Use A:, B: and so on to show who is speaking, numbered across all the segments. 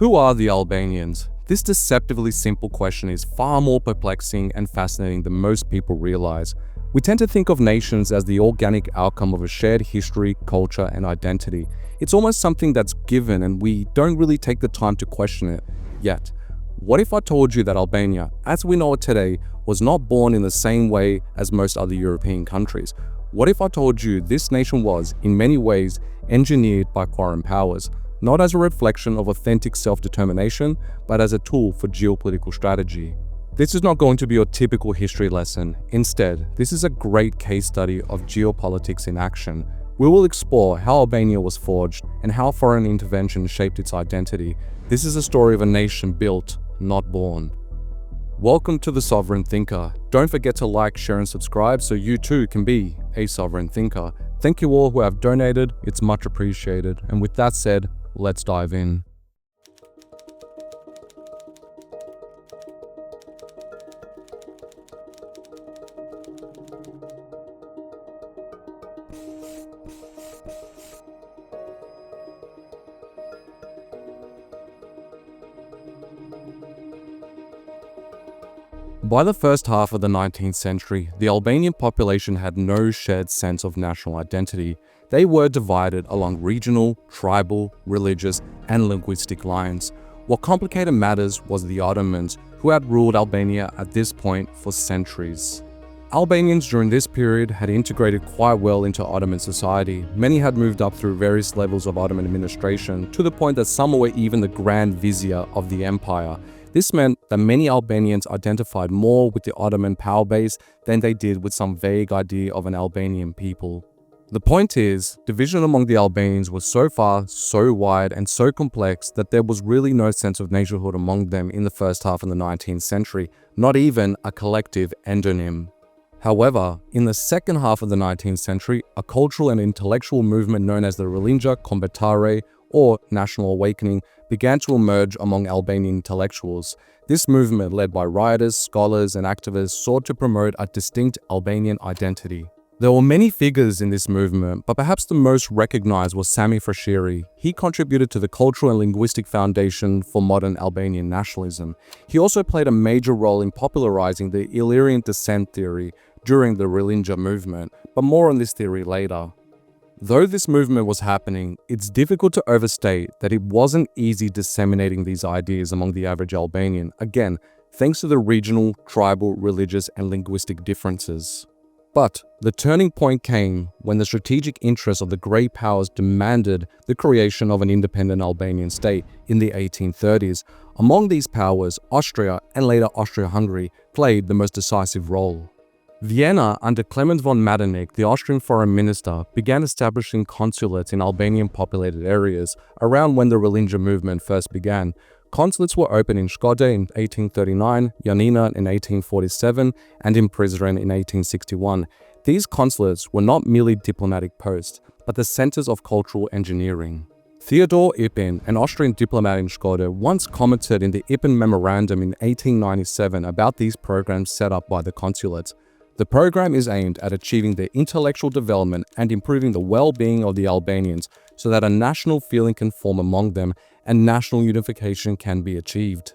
A: Who are the Albanians? This deceptively simple question is far more perplexing and fascinating than most people realize. We tend to think of nations as the organic outcome of a shared history, culture, and identity. It's almost something that's given and we don't really take the time to question it. Yet, what if I told you that Albania, as we know it today, was not born in the same way as most other European countries? What if I told you this nation was, in many ways, engineered by foreign powers? Not as a reflection of authentic self-determination, but as a tool for geopolitical strategy. This is not going to be your typical history lesson. Instead, this is a great case study of geopolitics in action. We will explore how Albania was forged and how foreign intervention shaped its identity. This is a story of a nation built, not born. Welcome to The Sovereign Thinker. Don't forget to like, share, and subscribe so you too can be a sovereign thinker. Thank you all who have donated, it's much appreciated. And with that said, let's dive in. By the first half of the 19th century, the Albanian population had no shared sense of national identity. They were divided along regional, tribal, religious, and linguistic lines. What complicated matters was the Ottomans, who had ruled Albania at this point for centuries. Albanians during this period had integrated quite well into Ottoman society. Many had moved up through various levels of Ottoman administration, to the point that some were even the Grand Vizier of the empire. This meant that many Albanians identified more with the Ottoman power base than they did with some vague idea of an Albanian people. The point is, division among the Albanians was so far, so wide, and so complex that there was really no sense of nationhood among them in the first half of the 19th century, not even a collective endonym. However, in the second half of the 19th century, a cultural and intellectual movement known as the Rilindja Kombëtare, or National Awakening, began to emerge among Albanian intellectuals. This movement, led by writers, scholars, and activists, sought to promote a distinct Albanian identity. There were many figures in this movement, but perhaps the most recognized was Sami Frashëri. He contributed to the cultural and linguistic foundation for modern Albanian nationalism. He also played a major role in popularizing the Illyrian descent theory during the Rilindja movement, but more on this theory later. Though this movement was happening, it's difficult to overstate that it wasn't easy disseminating these ideas among the average Albanian, again, thanks to the regional, tribal, religious, and linguistic differences. But the turning point came when the strategic interests of the great powers demanded the creation of an independent Albanian state in the 1830s. Among these powers, Austria and later Austria-Hungary played the most decisive role. Vienna, under Clement von Metternich, the Austrian foreign minister, began establishing consulates in Albanian populated areas around when the Rilindja movement first began. Consulates were opened in Shkodër in 1839, Janina in 1847, and in Prizren in 1861. These consulates were not merely diplomatic posts, but the centers of cultural engineering. Theodor Ipin, an Austrian diplomat in Shkodër, once commented in the Ipin Memorandum in 1897 about these programs set up by the consulates. The program is aimed at achieving their intellectual development and improving the well-being of the Albanians so that a national feeling can form among them and national unification can be achieved.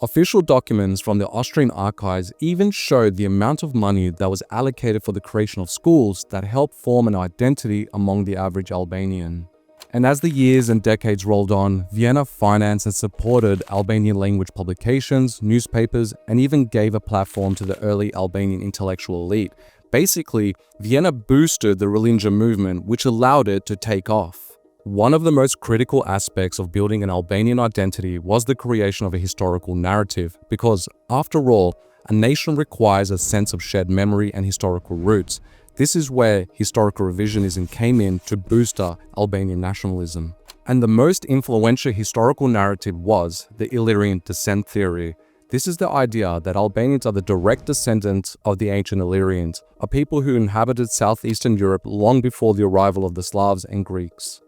A: Official documents from the Austrian archives even showed the amount of money that was allocated for the creation of schools that helped form an identity among the average Albanian. And as the years and decades rolled on, Vienna financed and supported Albanian language publications, newspapers, and even gave a platform to the early Albanian intellectual elite. Basically, Vienna boosted the Rilindja movement, which allowed it to take off. One of the most critical aspects of building an Albanian identity was the creation of a historical narrative, because, after all, a nation requires a sense of shared memory and historical roots. This is where historical revisionism came in to boost Albanian nationalism. And the most influential historical narrative was the Illyrian descent theory. This is the idea that Albanians are the direct descendants of the ancient Illyrians, a people who inhabited southeastern Europe long before the arrival of the Slavs and Greeks.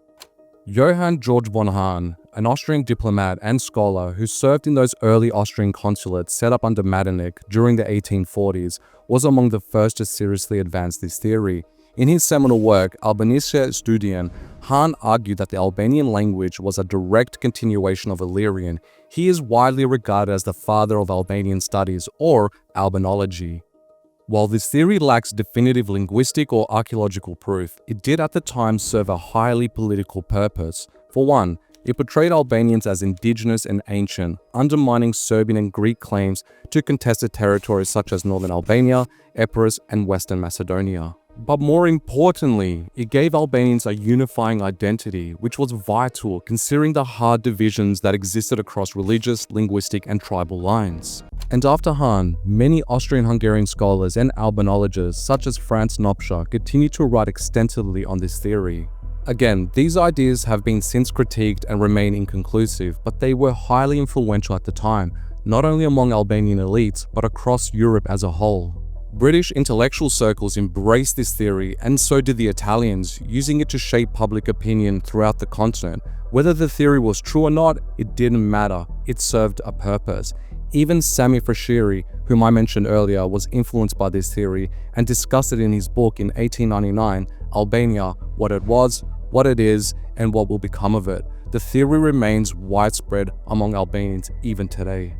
A: Johann Georg von Hahn, an Austrian diplomat and scholar who served in those early Austrian consulates set up under Metternich during the 1840s, was among the first to seriously advance this theory. In his seminal work, Albanische Studien, Hahn argued that the Albanian language was a direct continuation of Illyrian. He is widely regarded as the father of Albanian studies, or Albanology. While this theory lacks definitive linguistic or archaeological proof, it did at the time serve a highly political purpose. For one, it portrayed Albanians as indigenous and ancient, undermining Serbian and Greek claims to contested territories such as northern Albania, Epirus, and western Macedonia. But more importantly, it gave Albanians a unifying identity, which was vital considering the hard divisions that existed across religious, linguistic, and tribal lines. And after Hahn, many Austrian-Hungarian scholars and Albanologists such as Franz Nopscha continue to write extensively on this theory. Again, these ideas have been since critiqued and remain inconclusive, but they were highly influential at the time, not only among Albanian elites, but across Europe as a whole. British intellectual circles embraced this theory, and so did the Italians, using it to shape public opinion throughout the continent. Whether the theory was true or not, it didn't matter. It served a purpose. Even Sami Frashiri, whom I mentioned earlier, was influenced by this theory and discussed it in his book in 1899, Albania, What It Was, What It Is, and What Will Become of It. The theory remains widespread among Albanians even today.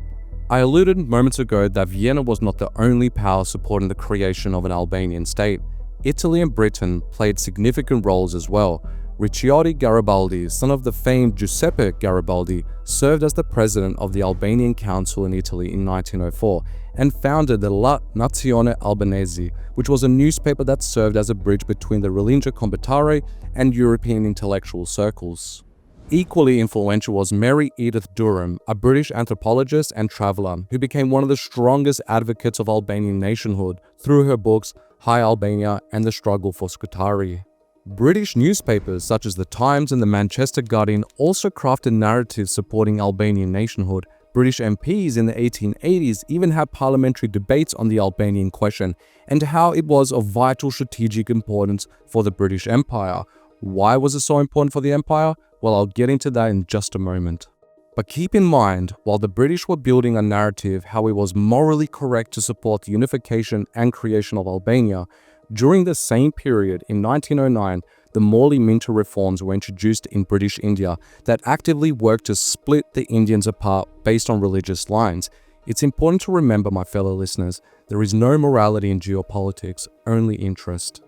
A: I alluded moments ago that Vienna was not the only power supporting the creation of an Albanian state. Italy and Britain played significant roles as well. Ricciardi Garibaldi, son of the famed Giuseppe Garibaldi, served as the president of the Albanian Council in Italy in 1904 and founded the La Nazione Albanese, which was a newspaper that served as a bridge between the Rilindja Kombëtare and European intellectual circles. Equally influential was Mary Edith Durham, a British anthropologist and traveller who became one of the strongest advocates of Albanian nationhood through her books High Albania and The Struggle for Scutari. British newspapers such as The Times and the Manchester Guardian also crafted narratives supporting Albanian nationhood. British MPs in the 1880s even had parliamentary debates on the Albanian question and how it was of vital strategic importance for the British Empire. Why was it so important for the Empire? Well, I'll get into that in just a moment. But keep in mind, while the British were building a narrative how it was morally correct to support the unification and creation of Albania, during the same period in 1909, the Morley Minto reforms were introduced in British India that actively worked to split the Indians apart based on religious lines. It's important to remember, my fellow listeners, there is no morality in geopolitics, only interest.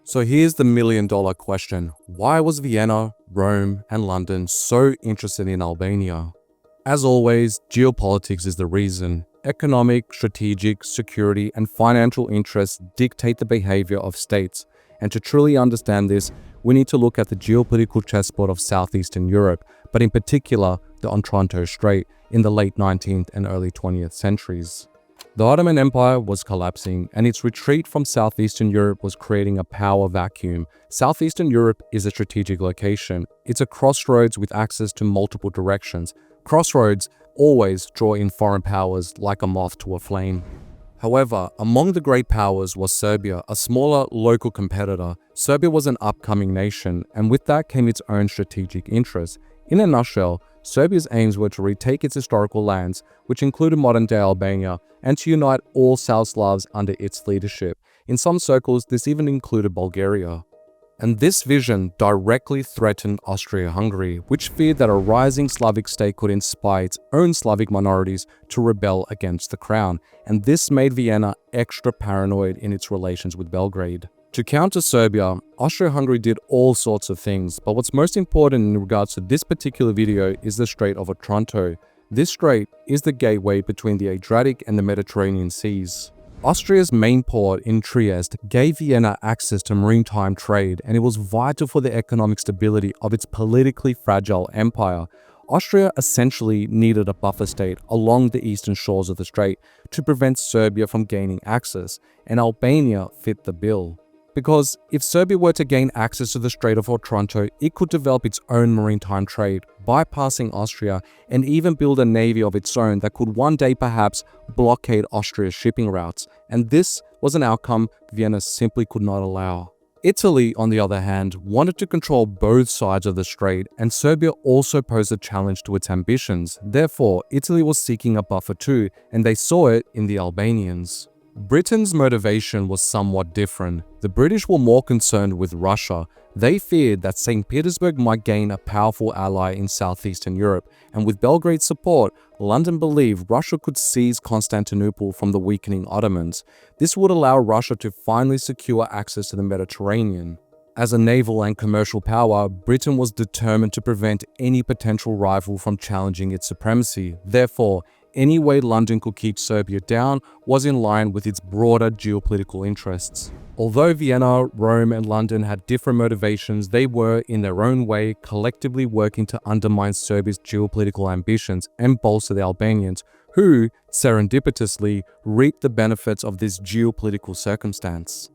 A: So here's the million-dollar question. Why was Vienna, Rome, and London so interested in Albania? As always, geopolitics is the reason. Economic, strategic, security, and financial interests dictate the behavior of states. And to truly understand this, we need to look at the geopolitical chessboard of southeastern Europe, but in particular, the Otranto Strait in the late 19th and early 20th centuries. The Ottoman Empire was collapsing, and its retreat from southeastern Europe was creating a power vacuum. Southeastern Europe is a strategic location. It's a crossroads with access to multiple directions. Crossroads always draw in foreign powers like a moth to a flame. However, among the great powers was Serbia, a smaller local competitor. Serbia was an upcoming nation, and with that came its own strategic interests. In a nutshell, Serbia's aims were to retake its historical lands, which included modern-day Albania, and to unite all South Slavs under its leadership. In some circles, this even included Bulgaria. And this vision directly threatened Austria-Hungary, which feared that a rising Slavic state could inspire its own Slavic minorities to rebel against the crown, and this made Vienna extra paranoid in its relations with Belgrade. To counter Serbia, Austria-Hungary did all sorts of things, but what's most important in regards to this particular video is the Strait of Otranto. This strait is the gateway between the Adriatic and the Mediterranean seas. Austria's main port in Trieste gave Vienna access to maritime trade, and it was vital for the economic stability of its politically fragile empire. Austria essentially needed a buffer state along the eastern shores of the strait to prevent Serbia from gaining access, and Albania fit the bill. Because if Serbia were to gain access to the Strait of Otranto, it could develop its own maritime trade, bypassing Austria, and even build a navy of its own that could one day perhaps blockade Austria's shipping routes. And this was an outcome Vienna simply could not allow. Italy, on the other hand, wanted to control both sides of the strait, and Serbia also posed a challenge to its ambitions. Therefore, Italy was seeking a buffer too, and they saw it in the Albanians. Britain's motivation was somewhat different. The British were more concerned with Russia. They feared that St. Petersburg might gain a powerful ally in southeastern Europe, and with Belgrade's support, London believed Russia could seize Constantinople from the weakening Ottomans. This would allow Russia to finally secure access to the Mediterranean. As a naval and commercial power, Britain was determined to prevent any potential rival from challenging its supremacy. Therefore, any way London could keep Serbia down was in line with its broader geopolitical interests. Although Vienna, Rome, and London had different motivations, they were, in their own way, collectively working to undermine Serbia's geopolitical ambitions and bolster the Albanians, who, serendipitously, reaped the benefits of this geopolitical circumstance.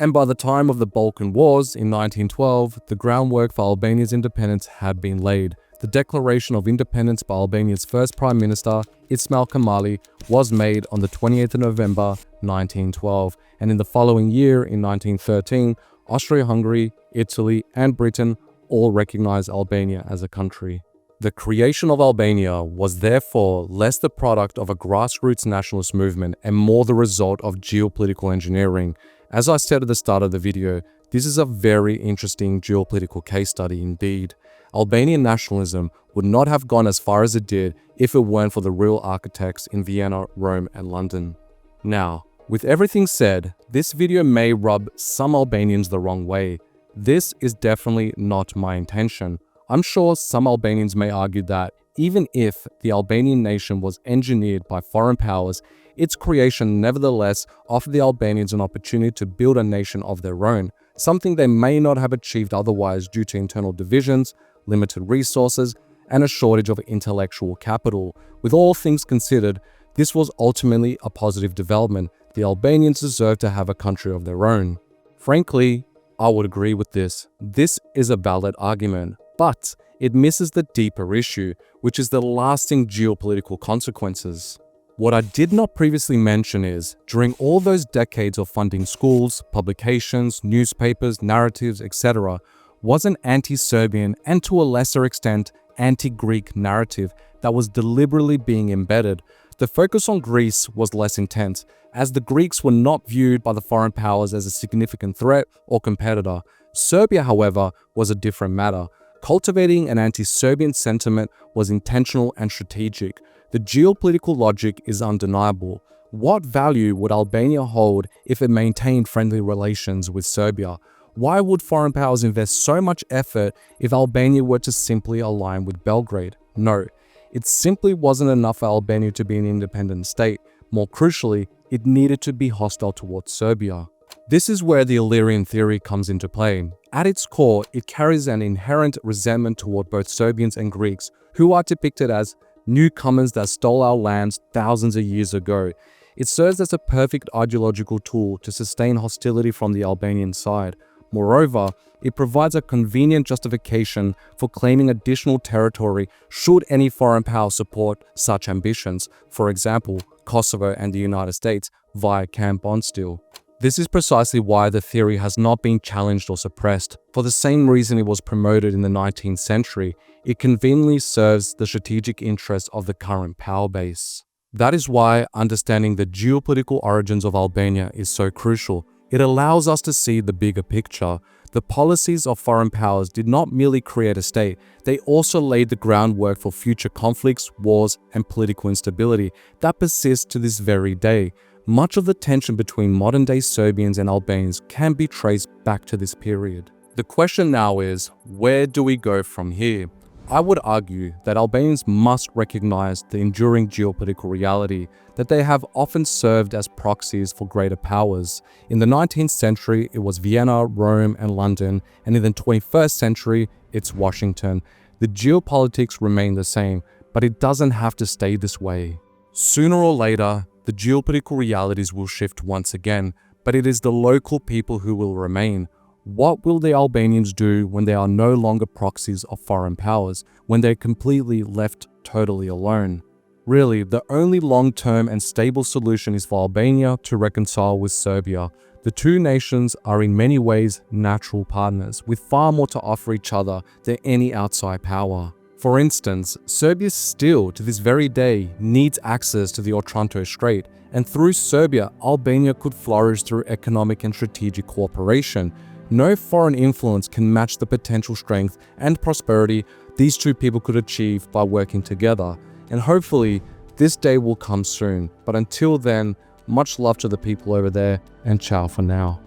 A: And by the time of the Balkan Wars in 1912, the groundwork for Albania's independence had been laid. The Declaration of Independence by Albania's first Prime Minister, Ismail Kemali, was made on the 28th of November 1912, and in the following year, in 1913, Austria-Hungary, Italy, and Britain all recognized Albania as a country. The creation of Albania was therefore less the product of a grassroots nationalist movement and more the result of geopolitical engineering. As I said at the start of the video, this is a very interesting geopolitical case study indeed. Albanian nationalism would not have gone as far as it did if it weren't for the real architects in Vienna, Rome, and London. Now, with everything said, this video may rub some Albanians the wrong way. This is definitely not my intention. I'm sure some Albanians may argue that even if the Albanian nation was engineered by foreign powers, its creation nevertheless offered the Albanians an opportunity to build a nation of their own, something they may not have achieved otherwise due to internal divisions, limited resources, and a shortage of intellectual capital. With all things considered, this was ultimately a positive development. The Albanians deserve to have a country of their own. Frankly, I would agree with this. This is a valid argument, but it misses the deeper issue, which is the lasting geopolitical consequences. What I did not previously mention is, during all those decades of funding schools, publications, newspapers, narratives, etc., was an anti-Serbian and to a lesser extent, anti-Greek narrative that was deliberately being embedded. The focus on Greece was less intense, as the Greeks were not viewed by the foreign powers as a significant threat or competitor. Serbia, however, was a different matter. Cultivating an anti-Serbian sentiment was intentional and strategic. The geopolitical logic is undeniable. What value would Albania hold if it maintained friendly relations with Serbia? Why would foreign powers invest so much effort if Albania were to simply align with Belgrade? No, it simply wasn't enough for Albania to be an independent state. More crucially, it needed to be hostile towards Serbia. This is where the Illyrian theory comes into play. At its core, it carries an inherent resentment toward both Serbians and Greeks, who are depicted as newcomers that stole our lands thousands of years ago. It serves as a perfect ideological tool to sustain hostility from the Albanian side. Moreover, it provides a convenient justification for claiming additional territory should any foreign power support such ambitions, for example, Kosovo and the United States via Camp Bondsteel. This is precisely why the theory has not been challenged or suppressed. For the same reason it was promoted in the 19th century, it conveniently serves the strategic interests of the current power base. That is why understanding the geopolitical origins of Albania is so crucial. It allows us to see the bigger picture. The policies of foreign powers did not merely create a state, they also laid the groundwork for future conflicts, wars, and political instability that persists to this very day. Much of the tension between modern-day Serbians and Albanians can be traced back to this period. The question now is, where do we go from here? I would argue that Albanians must recognize the enduring geopolitical reality that they have often served as proxies for greater powers. In the 19th century, it was Vienna, Rome, and London, and in the 21st century, it's Washington. The geopolitics remain the same, but it doesn't have to stay this way. Sooner or later, the geopolitical realities will shift once again, but it is the local people who will remain. What will the Albanians do when they are no longer proxies of foreign powers, when they're completely left totally alone? Really, the only long-term and stable solution is for Albania to reconcile with Serbia. The two nations are in many ways natural partners, with far more to offer each other than any outside power. For instance, Serbia still, to this very day, needs access to the Otranto Strait, and through Serbia, Albania could flourish through economic and strategic cooperation. No foreign influence can match the potential strength and prosperity these two people could achieve by working together. And hopefully, this day will come soon. But until then, much love to the people over there, and ciao for now.